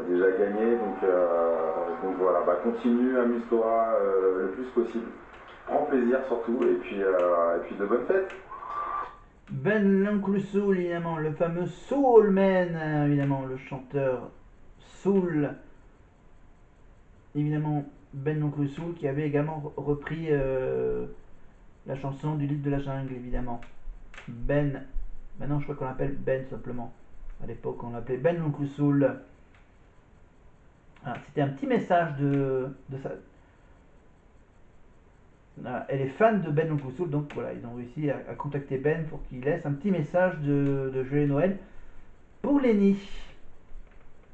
t'as déjà gagné, donc voilà, bah continue, amuse-toi le plus possible. Prends plaisir surtout, et puis de bonnes fêtes. Ben l'Oncle Soul, évidemment, le fameux Soulman, évidemment, le chanteur Soul, évidemment, Ben l'Oncle Soul, qui avait également repris la chanson du livre de la jungle, évidemment. Ben, maintenant je crois qu'on l'appelle Ben simplement. À l'époque, on l'appelait Ben l'Oncle Soul. C'était un petit message de sa. Elle est fan de Ben l'Oncle Soul, donc voilà, ils ont réussi à contacter Ben pour qu'il laisse un petit message de Joyeux Noël pour Lenny.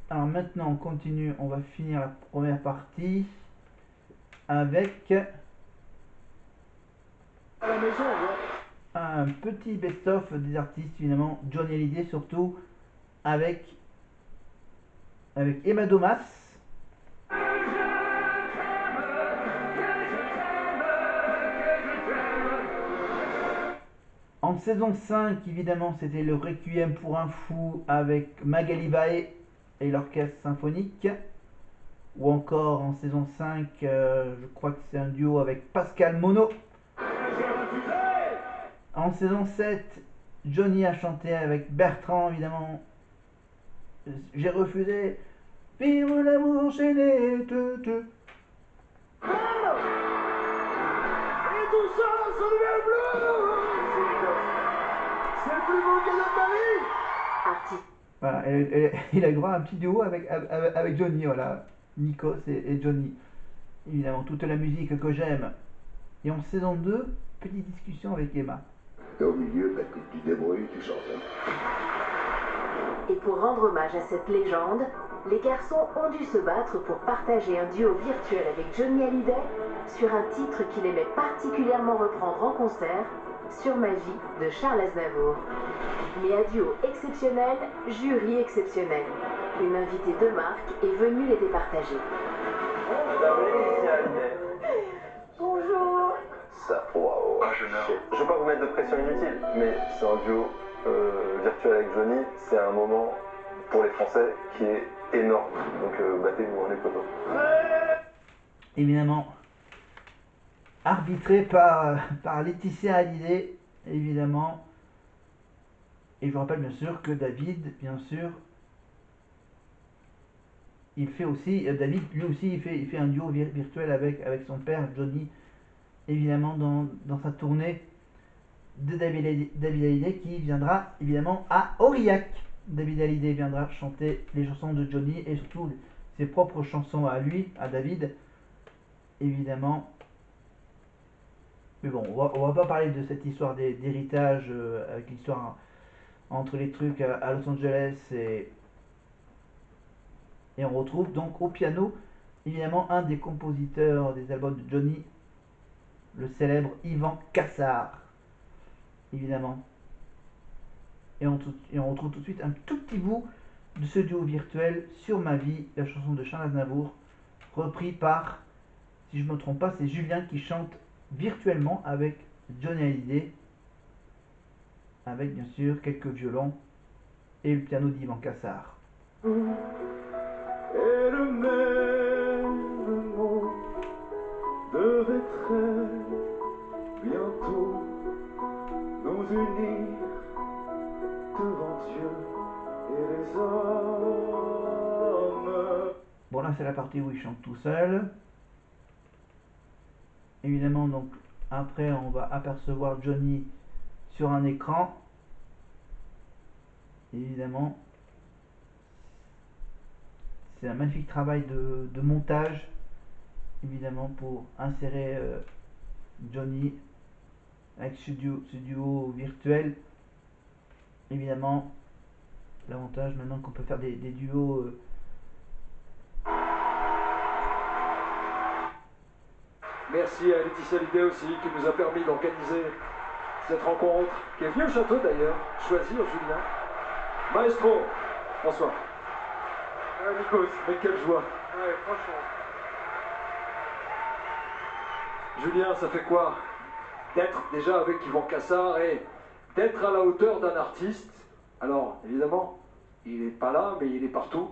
Alors maintenant, on continue, on va finir la première partie avec À la maison, un petit best-of des artistes, évidemment, Johnny Hallyday surtout, avec, avec Emma Domas. En saison 5, évidemment, c'était le Requiem pour un fou avec Magali Vae et l'orchestre symphonique. Ou encore en saison 5, je crois que c'est un duo avec Pascal Mono. En saison 7, Johnny a chanté avec Bertrand, évidemment. J'ai refusé. Vivre l'amour enchaîné. et tout ça, ça devient bleu. C'est le plus beau cadeau de ma vie. Voilà, il a eu droit à un petit duo avec Johnny, voilà. Nikos et Johnny. Évidemment, toute la musique que j'aime. Et en saison 2, petite discussion avec Emma. Et au milieu, bah, tu te débrouilles, tu chantes. Et pour rendre hommage à cette légende, les garçons ont dû se battre pour partager un duo virtuel avec Johnny Hallyday sur un titre qu'il aimait particulièrement reprendre en concert, Sur ma vie de Charles Aznavour. Mais à duo exceptionnel, jury exceptionnel. Une invitée de marque est venue les départager. Bonjour. Ça, waouh. Ah, je veux pas vous mettre de pression inutile, mais c'est un duo virtuel avec Johnny, c'est un moment pour les Français qui est énorme. Donc battez-vous les potos. Évidemment, arbitré par Laetitia Hallyday, évidemment. Et je vous rappelle bien sûr que David, bien sûr, il fait aussi, David lui aussi, il fait un duo virtuel avec son père Johnny, évidemment, dans sa tournée de David Hallyday qui viendra évidemment à Aurillac. David Hallyday viendra chanter les chansons de Johnny et surtout ses propres chansons à lui, à David, évidemment. Mais bon, on va pas parler de cette histoire d'héritage avec l'histoire entre les trucs à Los Angeles et on retrouve donc au piano évidemment un des compositeurs des albums de Johnny, le célèbre Ivan Cassar, évidemment. Et on retrouve tout de suite un tout petit bout de ce duo virtuel Sur ma vie, la chanson de Charles Aznavour, repris par, si je ne me trompe pas, c'est Julien qui chante virtuellement avec Johnny Hallyday, avec bien sûr quelques violons et le piano d'Ivan Cassar. Et le même mot devait très bientôt nous unir devant Dieu et les hommes. Bon, là c'est la partie où il chante tout seul. Évidemment, donc après on va apercevoir Johnny sur un écran. Évidemment, c'est un magnifique travail de montage, évidemment, pour insérer Johnny avec ce duo virtuel. Évidemment, l'avantage maintenant qu'on peut faire des duos. Merci à Laetitia Hallyday aussi qui nous a permis d'organiser cette rencontre, qui est venue au château d'ailleurs, choisir Julien. Maestro, François. Nikos, mais quelle joie. Ouais, franchement. Julien, ça fait quoi d'être déjà avec Yvan Cassar et d'être à la hauteur d'un artiste? Alors, évidemment, il n'est pas là, mais il est partout.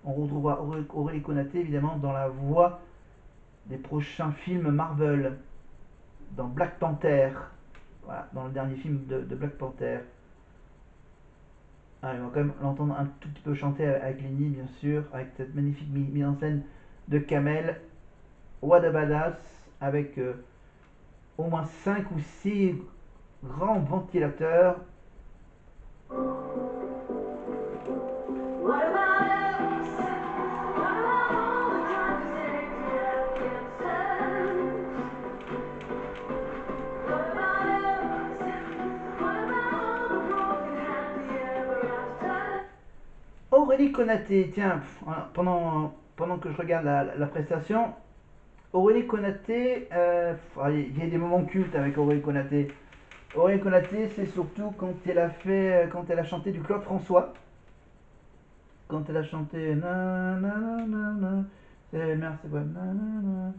On retrouvera Aurélie Konaté évidemment dans la voix des prochains films Marvel, dans Black Panther, voilà, dans le dernier film de Black Panther. Ah, on va quand même l'entendre un tout petit peu chanter avec Lenny, bien sûr, avec cette magnifique mise en scène de Kamel. What a Badass, avec au moins 5 ou 6 grands ventilateurs. Aurélie Konaté, tiens, pendant que je regarde la prestation, Aurélie Konaté, il y a des moments cultes avec Aurélie Konaté. Aurélie Konaté, c'est surtout quand elle a chanté du Claude François. Quand elle a chanté na na na na na, c'est merde, c'est quoi, na na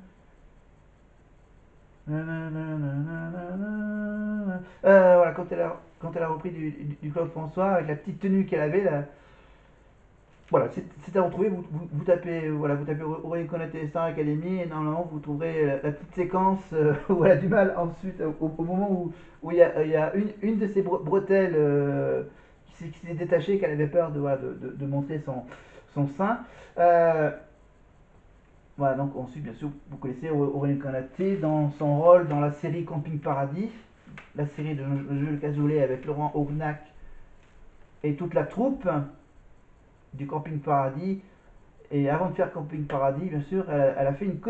na na na na na na na. Voilà, quand elle a repris du Claude François avec la petite tenue qu'elle avait là. Voilà, c'est à retrouver, vous tapez Aurélie Konaté Star Academy et normalement vous trouverez la petite séquence où elle a du mal ensuite, au moment où il y a une de ses bretelles qui s'est détachée, qu'elle avait peur de montrer son sein. Voilà, donc ensuite bien sûr vous connaissez Aurélie Konaté dans son rôle dans la série Camping Paradis, la série de Jules Cazoulet avec Laurent Augnac et toute la troupe du Camping Paradis. Et avant de faire Camping Paradis, bien sûr, elle a fait une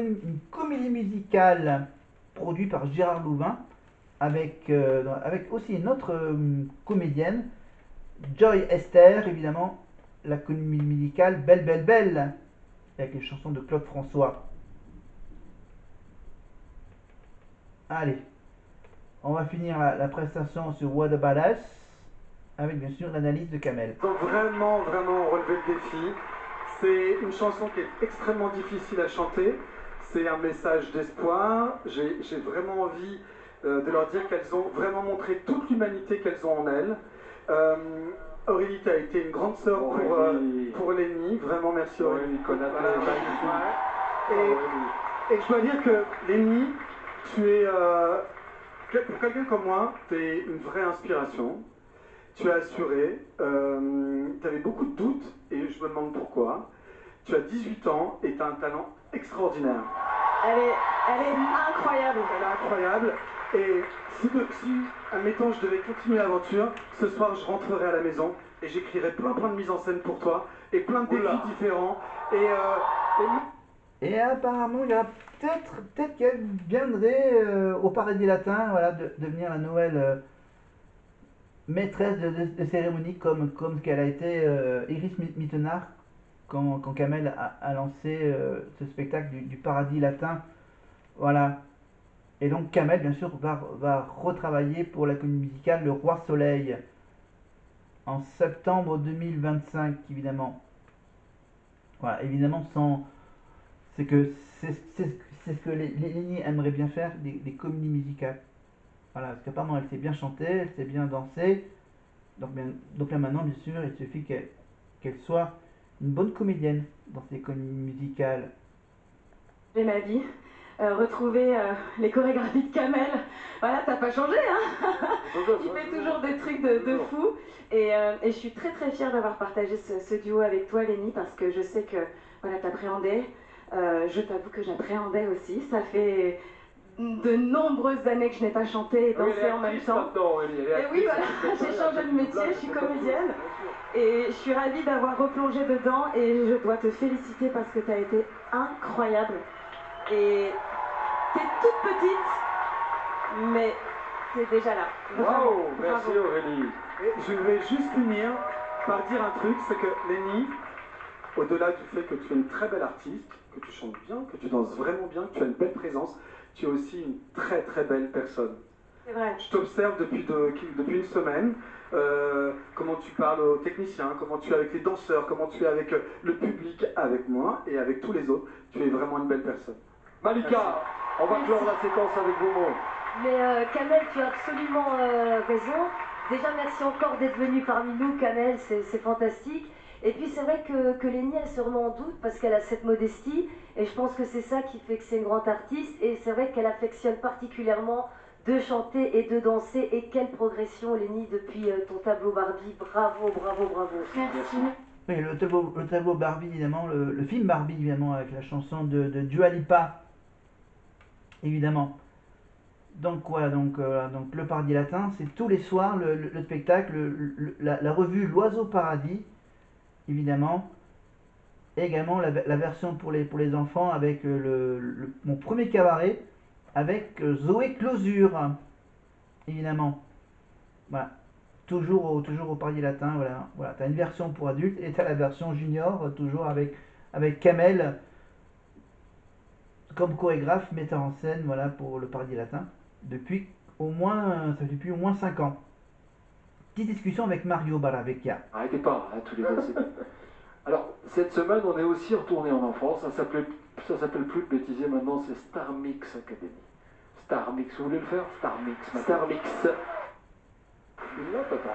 comédie musicale produite par Gérard Louvain avec aussi une autre comédienne, Joy Esther, évidemment, la comédie musicale Belle Belle Belle, avec les chansons de Claude François. Allez, on va finir la prestation sur What a Badass avec bien sûr l'analyse de Kamel. Donc vraiment relever le défi. C'est une chanson qui est extrêmement difficile à chanter. C'est un message d'espoir. J'ai vraiment envie de leur dire qu'elles ont vraiment montré toute l'humanité qu'elles ont en elles. Aurélie, tu as été une grande sœur pour Lenny. Vraiment merci Aurélie. Et je dois dire que Lenny, tu es, pour quelqu'un comme moi, tu es une vraie inspiration. Tu as assuré, tu avais beaucoup de doutes et je me demande pourquoi. Tu as 18 ans et tu as un talent extraordinaire. Elle est incroyable. Elle est incroyable. Et si, admettons, je devais continuer l'aventure, ce soir je rentrerai à la maison et j'écrirai plein de mises en scène pour toi et plein de défis différents. Et apparemment, il y a peut-être qu'elle viendrait au Paradis Latin, voilà, devenir la nouvelle maîtresse de cérémonie comme ce qu'elle a été Iris Mittenard quand Kamel a lancé ce spectacle du Paradis Latin. Voilà. Et donc Kamel, bien sûr, va retravailler pour la comédie musicale Le Roi Soleil en septembre 2025, évidemment. Voilà, évidemment, c'est ce que Lenny aimerait bien faire, des comédies musicales. Voilà, parce qu'apparemment elle sait bien chanter, elle sait bien danser. Donc là maintenant, bien sûr, il suffit qu'elle soit une bonne comédienne dans ses comédies musicales. J'ai ma vie. Retrouver les chorégraphies de Kamel, voilà, t'as pas changé, hein. Il fait toujours des trucs de fou. Et je suis très très fière d'avoir partagé ce duo avec toi, Lenny, parce que je sais que voilà, t'appréhendais. Je t'avoue que j'appréhendais aussi. Ça fait de nombreuses années que je n'ai pas chanté et dansé en même temps. Et oui, voilà, j'ai changé de métier, je suis comédienne. Et je suis ravie d'avoir replongé dedans et je dois te féliciter parce que tu as été incroyable. Et t'es toute petite, mais t'es déjà là. Waouh, merci Aurélie. Et je vais juste finir par dire un truc, c'est que Lenny, au-delà du fait que tu es une très belle artiste, que tu chantes bien, que tu danses vraiment bien, que tu as une belle présence, tu es aussi une très très belle personne. C'est vrai. Je t'observe depuis une semaine, comment tu parles aux techniciens, comment tu es avec les danseurs, comment tu es avec le public, avec moi et avec tous les autres. Tu es vraiment une belle personne. Malika, merci. On va clore la séquence avec vos mots. Mais Kamel, tu as absolument raison. Déjà, merci encore d'être venu parmi nous, Kamel, c'est fantastique. Et puis c'est vrai que Lénie, elle se remet en doute parce qu'elle a cette modestie. Et je pense que c'est ça qui fait que c'est une grande artiste. Et c'est vrai qu'elle affectionne particulièrement de chanter et de danser. Et quelle progression, Lénie, depuis ton tableau Barbie. Bravo, bravo, bravo. Merci. Oui, le tableau Barbie, évidemment, le film Barbie, évidemment, avec la chanson de Dua Lipa, évidemment. Donc voilà, donc le Paradis Latin, c'est tous les soirs le spectacle, la revue L'Oiseau Paradis, évidemment. Et également la version pour les enfants avec mon premier cabaret, avec Zoé Closure, évidemment. Voilà. Toujours au Paradis Latin, voilà. Voilà. Tu as une version pour adultes et tu as la version junior, toujours avec Kamel comme chorégraphe, metteur en scène, voilà, pour le Paradis Latin, depuis ça fait depuis au moins 5 ans. Petite discussion avec Mario Baravecchia. Arrêtez pas, hein, tous les deux. Alors, cette semaine, on est aussi retourné en enfance. Ça s'appelle plus le bêtisier maintenant, c'est Star Mix Academy. Star Mix, vous voulez le faire? Star Mix. Star Mix. Non, papa.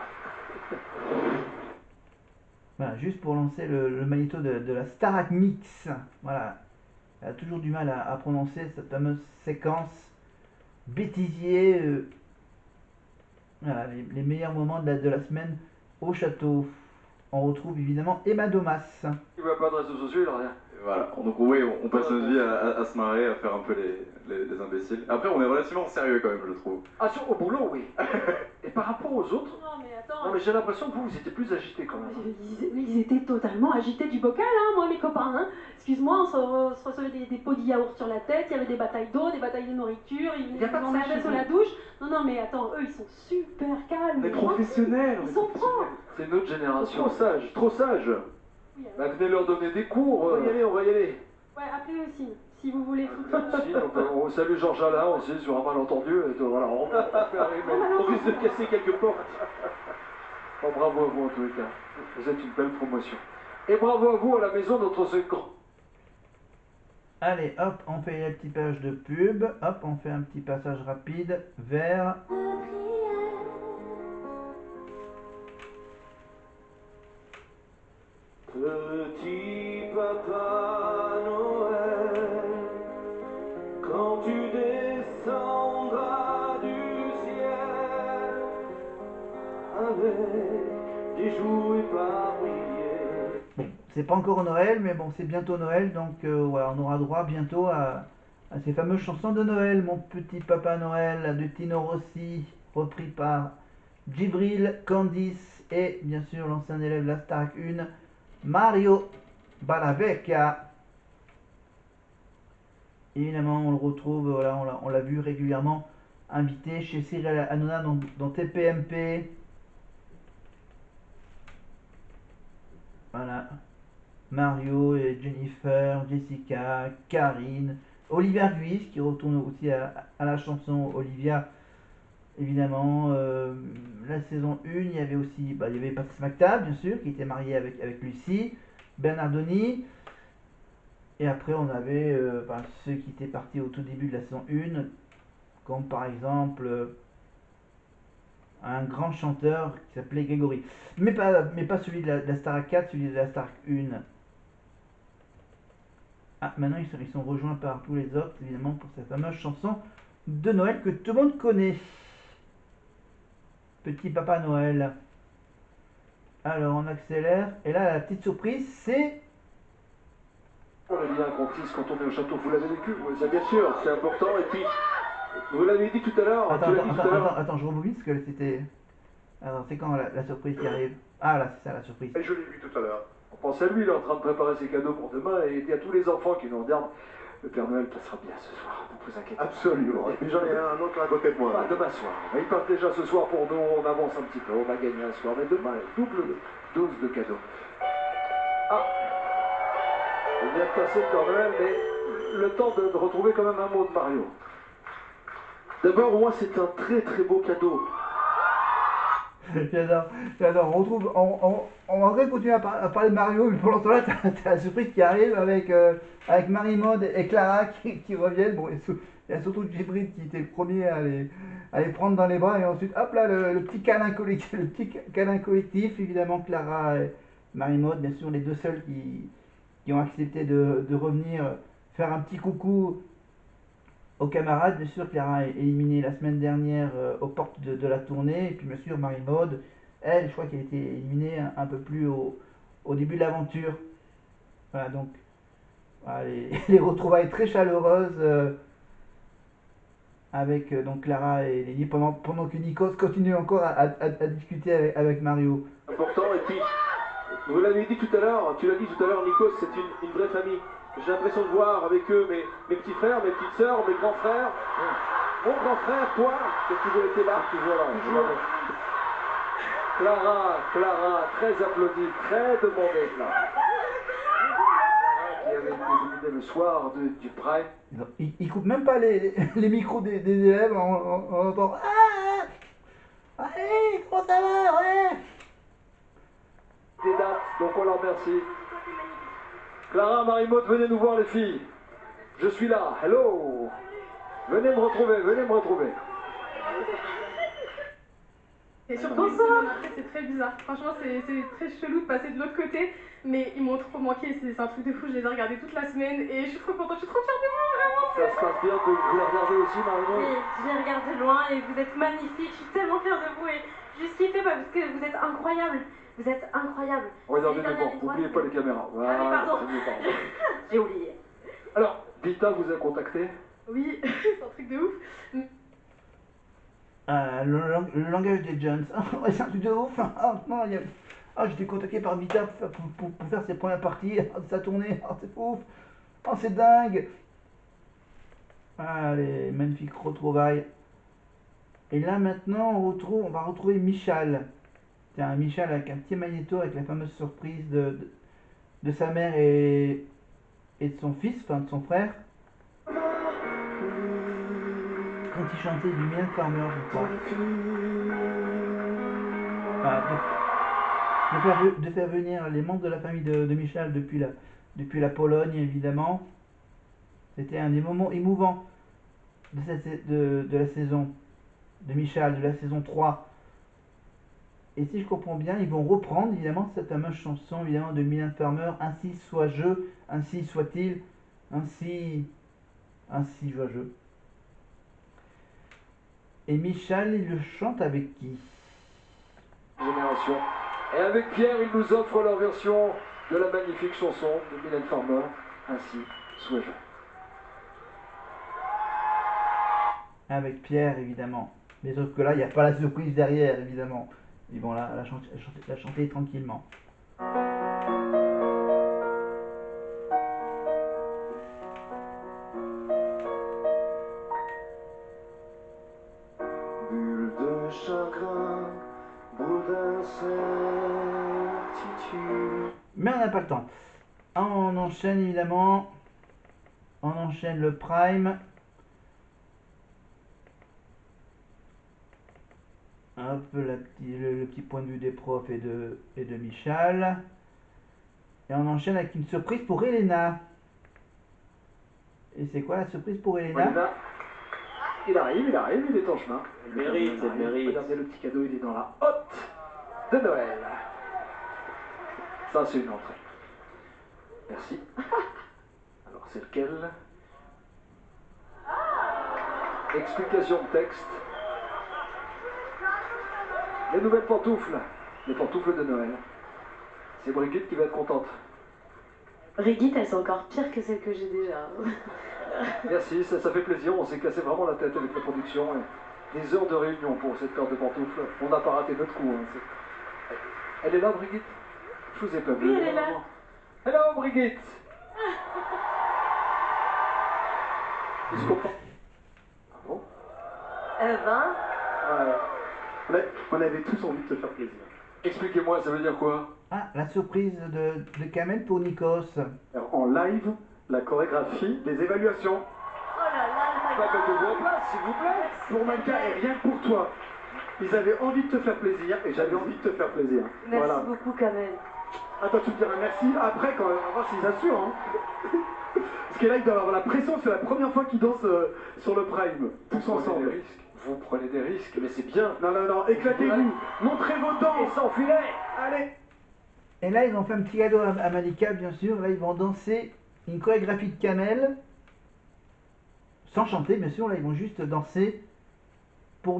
Voilà, juste pour lancer le magnéto de la Starac Mix. Voilà. Elle a toujours du mal à prononcer cette fameuse séquence bêtisier. Voilà, les meilleurs moments de la semaine au château. On retrouve évidemment Emma Domas. Il ne voit pas de réseaux sociaux, il a rien. Voilà, donc oui, on passe notre vie à se marrer, à faire un peu les imbéciles. Après, on est relativement sérieux quand même, je trouve. Ah, au boulot, oui. Et par rapport aux autres? Non, mais attends. Non, mais j'ai l'impression que vous étiez plus agités quand même. Ils étaient totalement agités du bocal, hein, moi, mes copains. Hein. Excuse-moi, on se recevait des pots de yaourt sur la tête, il y avait des batailles d'eau, des batailles de nourriture, ils a pas de en ça avaient chez sous vous. la douche. Non, non, mais attends, eux, ils sont super calmes. On est professionnels. Ils sont pros. C'est notre génération. Trop sage, trop sage. Oui, Bah, venez leur donner des cours. On va y aller, on va y aller. ouais, appelez aussi, si vous voulez foutre. Si, on salue Georges Alain aussi sur un malentendu. Et voilà, on peut faire arriver. On risque de casser quelques portes. Oh, bravo à vous en tous les cas. Vous êtes une belle promotion. Et bravo à vous à la maison, notre second. Allez, hop, on fait un petit page de pub. Hop, on fait un petit passage rapide vers... Petit papa Noël, quand tu descendras du ciel, avec des jouets éparpillés. Bon, c'est pas encore Noël, mais bon, c'est bientôt Noël, donc voilà, on aura droit bientôt à ces fameuses chansons de Noël. Mon petit papa Noël de Tino Rossi, repris par Djibril, Candice et bien sûr l'ancien élève de la Starac 1, Mario Baravecchia. Évidemment, on le retrouve, voilà, on l'a vu régulièrement invité chez Cyril Hanouna dans TPMP. Voilà. Mario et Jennifer, Jessica, Karine, Olivia Guis qui retourne aussi à la chanson Olivia. Évidemment, la saison 1, il y avait aussi il y avait Patrice McTabb, bien sûr, qui était marié avec Lucie, Bernardoni. Et après, on avait ceux qui étaient partis au tout début de la saison 1, comme par exemple un grand chanteur qui s'appelait Grégory. Mais pas celui de la Starac 4, celui de la Starac 1. Ah, maintenant ils sont rejoints par tous les autres, évidemment, pour cette fameuse chanson de Noël que tout le monde connaît. Petit Papa Noël. Alors on accélère. Et là la petite surprise c'est... On a dit un qu'on tisse quand on est au château, vous l'avez vécu? Ça, bien sûr, c'est important. Et puis, vous l'avez dit tout à l'heure. Attends, je rebobine parce que c'était... Alors c'est quand la surprise qui arrive? Ah là c'est ça la surprise. Et je l'ai vu tout à l'heure. On pense à lui, il est en train de préparer ses cadeaux pour demain et il y a tous les enfants qui nous regardent. Le Père Noël passera bien ce soir, ne vous inquiétez pas. Absolument. Et puis j'en ai un autre à côté de moi. Ah, demain soir. Il part déjà ce soir pour nous, on avance un petit peu, on va gagner un soir. Mais demain, double dose de cadeaux. Ah, il vient de passer le Père Noël, mais le temps de retrouver quand même un mot de Mario. D'abord, moi, c'est un très très beau cadeau. J'adore. On va continuer à parler de Mario, mais pour l'instant là, t'as la surprise qui arrive avec Marie-Maude et Clara qui reviennent. Bon, il y a surtout Djibril qui était le premier à les prendre dans les bras, et ensuite, hop là, le petit câlin collectif, évidemment, Clara Marie-Maude, bien sûr, les deux seuls qui ont accepté de revenir faire un petit coucou aux camarades. Bien sûr, Clara est éliminée la semaine dernière aux portes de la tournée. Et puis, bien sûr, Marie-Maude, elle, je crois qu'elle a été éliminée un peu plus au début de l'aventure. Voilà, donc, voilà, les retrouvailles très chaleureuses avec donc Clara et Lenny pendant que Nikos continue encore à discuter avec Mario. Important, et puis, vous l'avez dit tout à l'heure, tu l'as dit tout à l'heure, Nikos, c'est une vraie famille. J'ai l'impression de voir avec eux mes petits frères, mes petites sœurs, mes grands frères. Mon grand frère, toi, qui as toujours été là. Toujours là. Toujours. Clara, très applaudie, très demandée là. Qui avait été éliminée le soir du Prime. Ils coupent même pas les micros des élèves, on entend « Ah, allez, comment ça va, ouais !» Des dates, donc on leur remercie. Clara, Marie-Maude, venez nous voir les filles. Je suis là, hello. Venez me retrouver. Et surtout, une semaine après, c'est très bizarre. Franchement, c'est très chelou de passer de l'autre côté, mais ils m'ont trop manqué. C'est un truc de fou. Je les ai regardés toute la semaine et je suis trop contente. Je suis trop fière de vous, vraiment. Ça se passe bien, vous les regardez aussi, Marie-Maude? Oui, je les regarde de loin et vous êtes magnifiques. Je suis tellement fière de vous et juste kiffée parce que vous êtes incroyables. Vous êtes incroyables. Regardez devant, n'oubliez pas les caméras. Voilà, ah oui, pardon. J'ai oublié. Alors, Dita vous a contacté? Oui, c'est un truc de ouf. Le langage des Jones. C'est un truc de ouf. Non, j'étais contacté par Vita pour faire ses premières parties de sa tournée. C'est ouf. C'est dingue. Les magnifiques retrouvailles. Et là maintenant on va retrouver Michal. C'est un Michal avec un petit magnéto avec la fameuse surprise de sa mère et de son fils, enfin de son frère. Quand il chantait du Mylène Farmer, je crois. De faire venir les membres de la famille de Michal depuis la Pologne, évidemment. C'était un des moments émouvants de la saison de Michal, de la saison 3. Et si je comprends bien, ils vont reprendre évidemment cette fameuse chanson évidemment de Mylène Farmer, ainsi soit je, ainsi soit-il, ainsi soit je. Et Michal, il le chante avec qui? Génération. Et avec Pierre, ils nous offrent leur version de la magnifique chanson de Mylène Farmer, ainsi soit je. Avec Pierre, évidemment. Mais sauf que là, il n'y a pas la surprise derrière, évidemment. Ils vont la chanter tranquillement. Bulle de chagrin, boule d'incertitude. Mais on n'a pas le temps. On enchaîne, évidemment. On enchaîne le Prime. Hop, le petit point de vue des profs et de Michal. Et on enchaîne avec une surprise pour Elena. Et c'est quoi la surprise pour Elena? Il arrive, il est en chemin. Elle mérite. Regardez le petit cadeau, il est dans la hotte de Noël. Ça, c'est une entrée. Merci. Alors, c'est lequel? Explication de texte. Les nouvelles pantoufles. Les pantoufles de Noël. C'est Brigitte qui va être contente. Brigitte, elles sont encore pires que celles que j'ai déjà. Merci, ça fait plaisir. On s'est cassé vraiment la tête avec la production. Et des heures de réunion pour cette paire de pantoufles. On n'a pas raté notre coup. Elle est là, Brigitte? Je vous ai pas vu. Oui, elle est là. Hello, Brigitte. Il se comprend. Ah bon? On avait tous envie de te faire plaisir. Expliquez-moi, ça veut dire quoi? Ah, la surprise de Kamel pour Nikos. Alors, en live, la chorégraphie, les évaluations. Oh là là, Mettez-vous en place, s'il vous plaît. Pour Malka et rien que pour toi. Ils avaient envie de te faire plaisir et j'avais envie de te faire plaisir. Merci beaucoup, Kamel. Attends, tu me diras merci après quand même, on va voir s'ils assurent. Hein. Parce que là, ils doivent avoir la pression, c'est la première fois qu'ils dansent sur le Prime, tous ensemble. Vous prenez des risques, mais c'est bien. Non, éclatez-vous, montrez vos dents. Et sans filet. Allez. Et là, ils ont fait un petit cadeau à Malika, bien sûr. Là, ils vont danser une chorégraphie de Kamel, sans chanter, bien sûr. Là, ils vont juste danser pour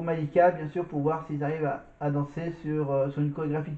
Malika, bien sûr, pour voir s'ils arrivent à danser sur une chorégraphie